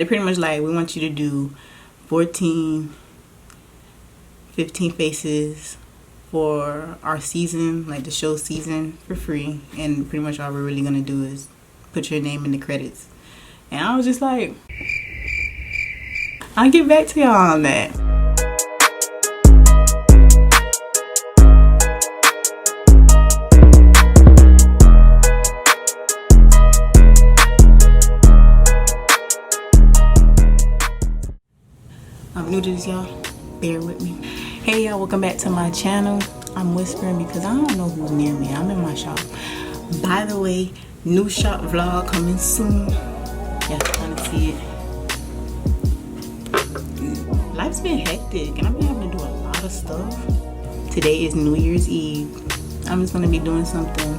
They're pretty much like, we want you to do 14, 15 faces for our season, like the show season, for free. And pretty much all we're really gonna do is put your name in the credits. And I was just like, I'll get back to y'all on that. I'm new to this, y'all. Bear with me. Hey y'all, welcome back to my channel. I'm whispering because I don't know who's near me. I'm in my shop. By the way, new shop vlog coming soon. Y'all trying to see it. Life's been hectic and I've been having to do a lot of stuff. Today is New Year's Eve. I'm just gonna be doing something.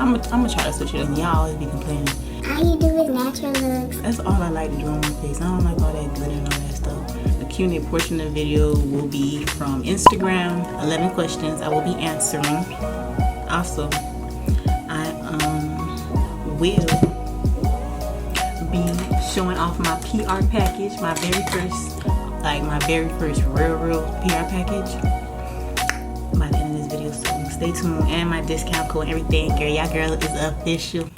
I'm gonna try to switch it up. Y'all always be complaining. All you do is natural looks. That's all I like to do on my face. I don't like all that glitter and all that stuff. The Q&A portion of the video will be from Instagram. 11 questions I will be answering. Also, I will be showing off my PR package, my very first real PR package by the end of this video. So stay tuned, and my discount code and everything. Girl, y'all girl is official.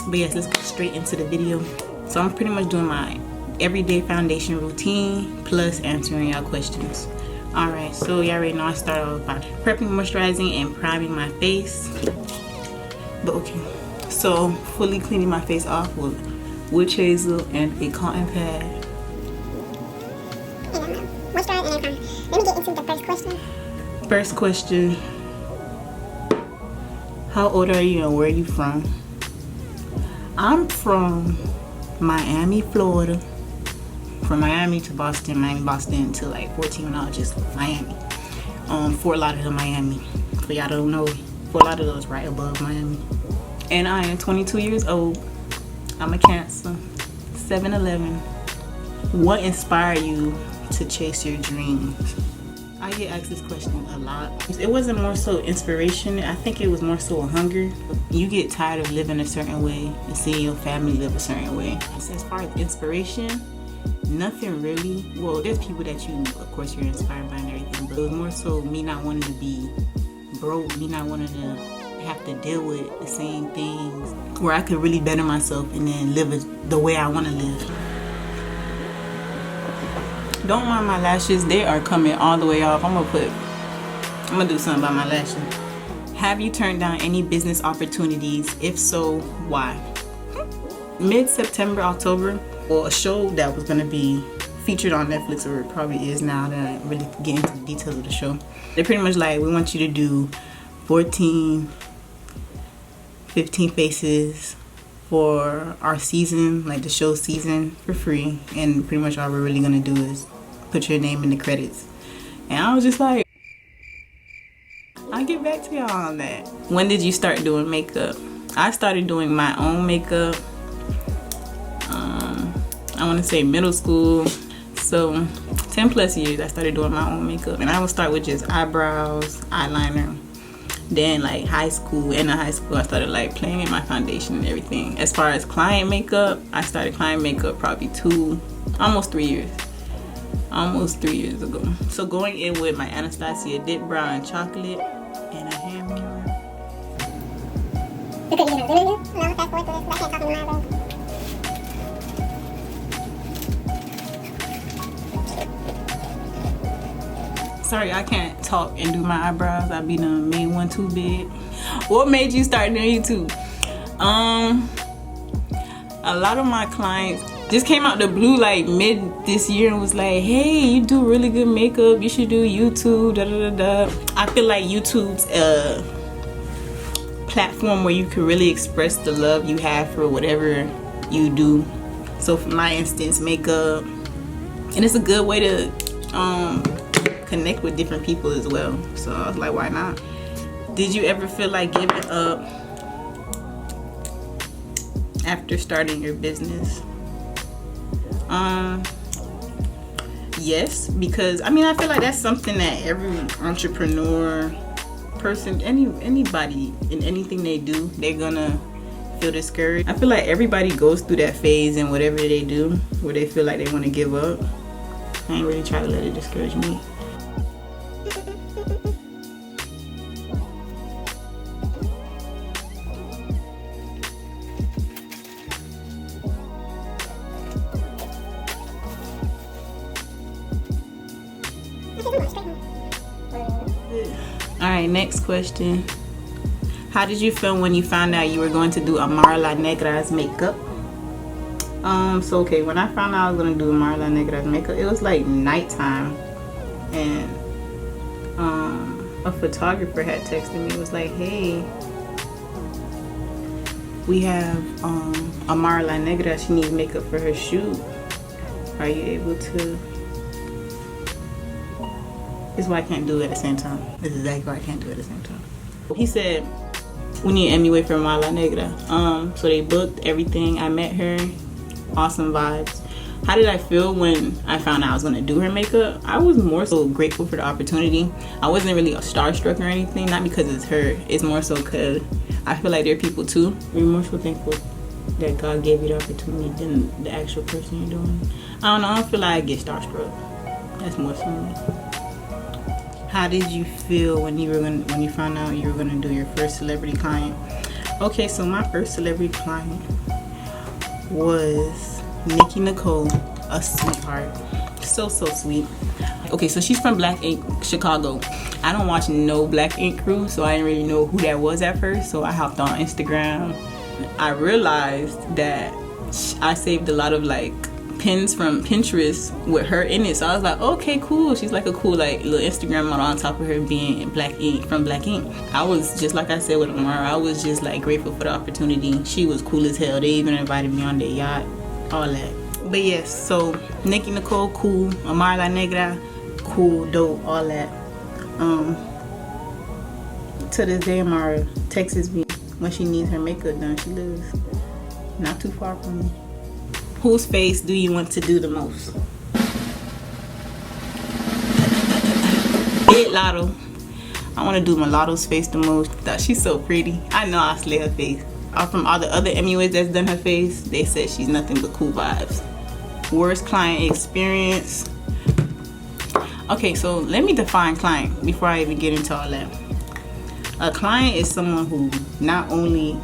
But yes, let's go straight into the video. So I'm pretty much doing my everyday foundation routine plus answering y'all questions. Alright, so y'all already know I start off by prepping, moisturizing, and priming my face. But okay, so fully cleaning my face off with witch hazel and a cotton pad. Moisturize and then let me get into the first question. First question: how old are you and where are you from? I'm from Miami, Florida. From Miami to Boston, Boston to like 14 when I was just Miami. Fort Lauderdale, Miami. For y'all don't know, Fort Lauderdale is right above Miami. And I am 22 years old. I'm a Cancer. 7-11. What inspired you to chase your dreams? I get asked this question a lot. It wasn't more so inspiration. I think it was more so a hunger. You get tired of living a certain way and seeing your family live a certain way. So as far as inspiration, nothing really. Well, there's people that you, of course, you're inspired by and everything, but it was more so me not wanting to be broke, me not wanting to have to deal with the same things, where I could really better myself and then live the way I want to live. Don't mind my lashes, they are coming all the way off. I'm gonna do something about my lashes. Have you turned down any business opportunities? If so, why? Mid-September, October, or a show that was gonna be featured on Netflix, or it probably is now that I really get into the details of the show. They're pretty much like, we want you to do 14, 15 faces for our season, like the show season, for free. And pretty much all we're really gonna do is put your name in the credits. And I was just like, I'll get back to y'all on that. When did you start doing makeup? I started doing my own makeup, I want to say middle school. So 10 plus years I started doing my own makeup. And I would start with just eyebrows, eyeliner. Then like high school, end of high school, I started like playing with my foundation and everything. As far as client makeup, I started client makeup probably almost 3 years. Almost 3 years ago. So going in with my Anastasia dip brow and chocolate and a hand mirror. You couldn't even do it? No, fast forward to this, I can't talk anymore. Sorry, I can't talk and do my eyebrows. I be done made one too big. What made you start doing YouTube? A lot of my clients just came out the blue like mid this year and was like, hey, you do really good makeup, you should do YouTube, da da da da. I feel like YouTube's a platform where you can really express the love you have for whatever you do. So for my instance, makeup, and it's a good way to connect with different people as well. So I was like, why not? Did you ever feel like giving up after starting your business? Yes, because I mean, I feel like that's something that every entrepreneur person, anybody in anything they do, they're gonna feel discouraged. I feel like everybody goes through that phase in whatever they do where they feel like they want to give up. I ain't really try to let it discourage me. Alright, next question. How did you feel when you found out you were going to do 𝒻𝓊𝓉𝓊𝓇𝑒's makeup? So okay, when I found out I was gonna do 𝒻𝓊𝓉𝓊𝓇𝑒's makeup, it was like nighttime, and a photographer had texted me. It was like, hey, we have 𝒻𝓊𝓉𝓊𝓇𝑒. She needs makeup for her shoot. Are you able to? This is why I can't do it at the same time. This is exactly why I can't do it at the same time. He said we need an MUA for 𝒻𝓊𝓉𝓊𝓇𝑒. So they booked everything. I met her. Awesome vibes. How did I feel when I found out I was going to do her makeup? I was more so grateful for the opportunity. I wasn't really starstruck or anything. Not because it's her. It's more so because I feel like there are people too. We're more so thankful that God gave you the opportunity than the actual person you're doing. I don't know. I don't feel like I get starstruck. That's more so me. How did you feel when you found out you were gonna do your first celebrity client? Okay, so my first celebrity client was 𝒥𝓄𝑒, a sweetheart, so sweet. Okay, so she's from Black Ink Chicago. I don't watch no Black Ink crew, so I didn't really know who that was at first. So I hopped on Instagram. I realized that I saved a lot of like pins from Pinterest with her in it, so I was like, okay, cool. She's like a cool like little Instagram model on top of her being Black Ink from Black Ink. I was just like I said with Amara, I was just like grateful for the opportunity. She was cool as hell. They even invited me on their yacht, all that. But yes, so 𝒥𝓄𝑒, cool. 𝒻𝓊𝓉𝓊𝓇𝑒, cool, dope, all that. To this day, Amara texts me when she needs her makeup done. She lives not too far from me. Whose face do you want to do the most? Big Lotto. I want to do Mulatto's face the most. She's so pretty. I know I'll slay her face. From all the other MUAs that's done her face, they said she's nothing but cool vibes. Worst client experience. Okay, so let me define client before I even get into all that. A client is someone who not only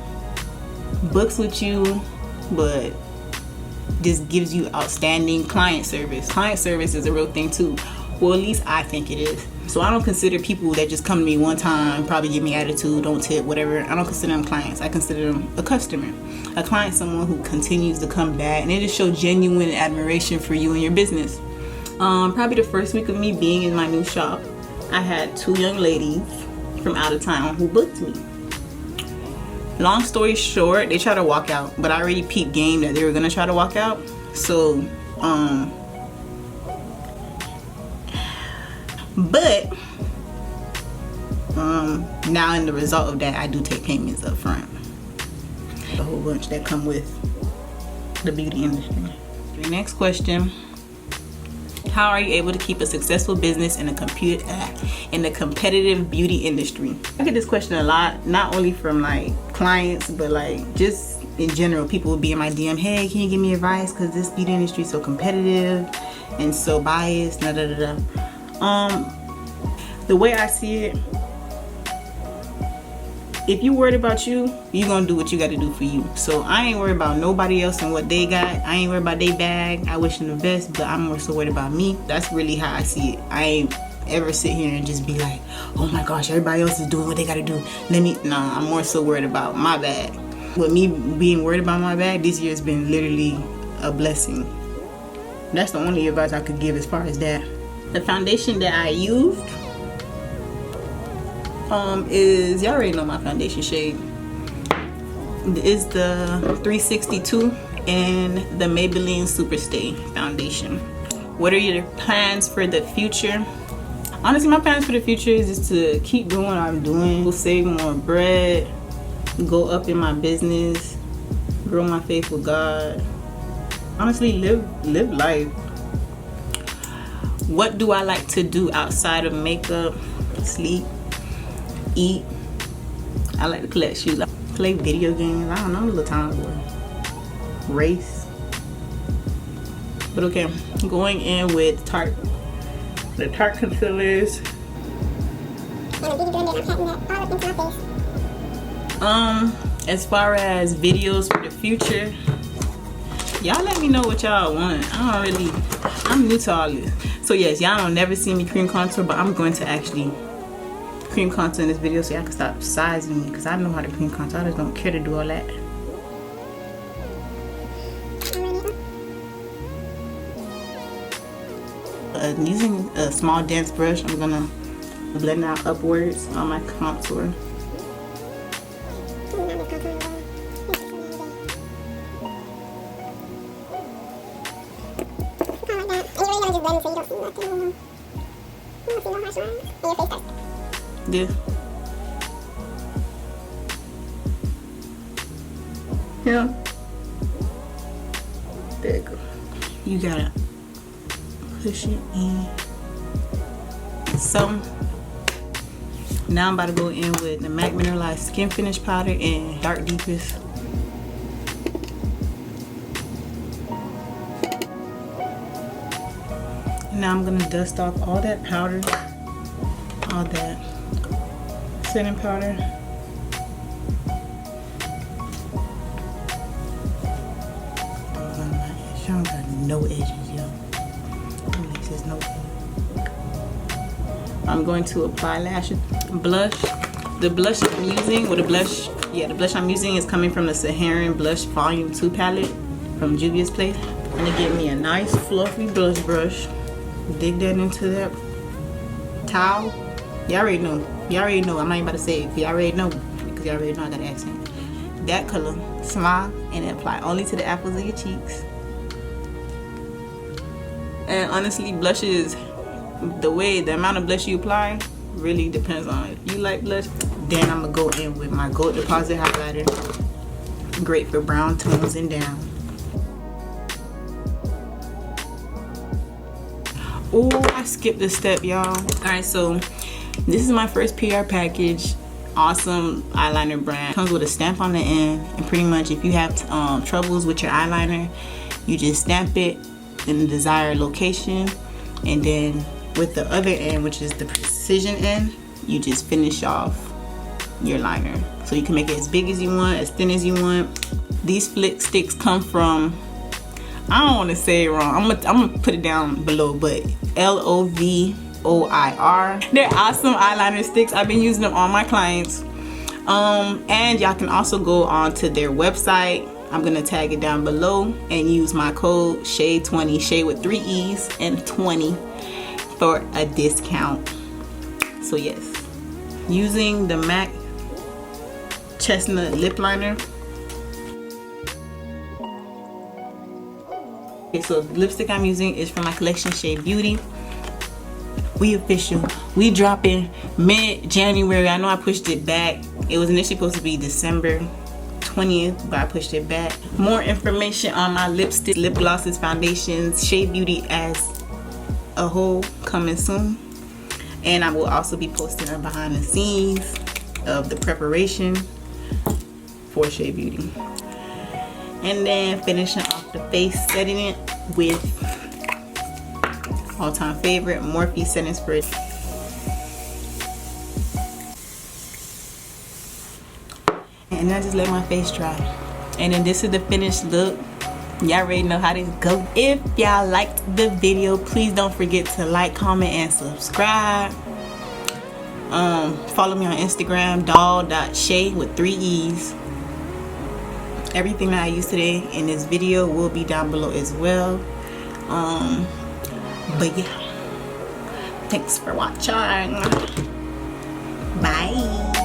books with you, but just gives you outstanding client service. Client service is a real thing too. Well, at least I think it is. So I don't consider people that just come to me one time, probably give me attitude, don't tip, whatever. I don't consider them clients. I consider them a customer. A client is someone who continues to come back, and it just shows genuine admiration for you and your business. Probably the first week of me being in my new shop, I had 2 young ladies from out of town who booked me. Long story short, they tried to walk out, but I already peeped game that they were gonna try to walk out. So, but now in the result of that, I do take payments up front. A whole bunch that come with the beauty industry. The next question. How are you able to keep a successful business in the competitive beauty industry? I get this question a lot, not only from like clients, but like just in general. People will be in my DM, hey, can you give me advice? Because this beauty industry is so competitive and so biased. Da, da, da, da. The way I see it, if you worried about you, you're gonna do what you gotta do for you. So I ain't worried about nobody else and what they got. I ain't worried about their bag. I wish them the best, but I'm more so worried about me. That's really how I see it. I ain't ever sit here and just be like, oh my gosh, everybody else is doing what they gotta do. Nah, I'm more so worried about my bag. With me being worried about my bag, this year has been literally a blessing. That's the only advice I could give as far as that. The foundation that I used is, y'all already know my foundation shade. It's the 362 and the Maybelline Superstay foundation. What are your plans for the future? Honestly, my plans for the future is just to keep doing what I'm doing, save more bread, go up in my business, grow my faith with God. Honestly, live life. What do I like to do outside of makeup? Sleep, eat. I like to collect shoes. play video games. I don't know, I'm a little time boy. Race. But okay, I'm going in with Tarte. The Tarte concealers. As far as videos for the future, y'all let me know what y'all want. I'm new to all this. So yes, y'all don't never see me cream contour, but I'm going to actually cream contour in this video so y'all can stop sizing me, because I know how to cream contour. I just don't care to do all that. Using a small dense brush, I'm gonna blend out upwards on my contour. This. Yeah. There you go. You gotta push it in. So now I'm about to go in with the MAC Mineralized Skin Finish Powder and Dark Deepest. Now I'm gonna dust off all that powder, all that setting powder. I don't got no edges, yo. There's no edge. I'm going to apply blush. The blush I'm using, or the blush I'm using is coming from the Saharan Blush Volume 2 palette from Juvia's Place. I'm gonna get me a nice fluffy blush brush. Dig that into that towel. Y'all already know. Y'all already know. I'm not even about to say it. Y'all already know, because y'all already know I got an accent. That color, smile, and apply only to the apples of your cheeks. And honestly, blushes, the amount of blush you apply really depends on if you like blush. Then I'm gonna go in with my Gold Deposit highlighter. Great for brown tones and down. Oh, I skipped a step, y'all. Alright, so this is my first PR package. Awesome eyeliner brand. Comes with a stamp on the end, and pretty much if you have troubles with your eyeliner, you just stamp it in the desired location, and then with the other end, which is the precision end, you just finish off your liner. So you can make it as big as you want, as thin as you want. These flick sticks come from, I don't want to say it wrong, I'm gonna put it down below, but 𝒿𝒄𝑒𝓄𝑖𝑟. They're awesome eyeliner sticks. I've been using them on my clients. And y'all can also go on to their website. I'm gonna tag it down below and use my code ShaeeBeauty20, Shae with 3 E's and 20 for a discount. So yes, using the MAC Chestnut lip liner. Okay, so the lipstick I'm using is from my collection ShaeeBeauty. We official. We dropping mid-January. I know I pushed it back. It was initially supposed to be December 20th, but I pushed it back. More information on my lipstick, lip glosses, foundations, ShaeeBeauty as a whole coming soon. And I will also be posting a behind the scenes of the preparation for ShaeeBeauty. And then finishing off the face, setting it with all-time favorite Morphe setting spray. And I just let my face dry. And then this is the finished look. Y'all already know how this go. If y'all liked the video, please don't forget to like, comment, and subscribe. Follow me on Instagram, doll.shae with 3 E's. Everything that I used today in this video will be down below as well. But yeah, thanks for watching. Bye.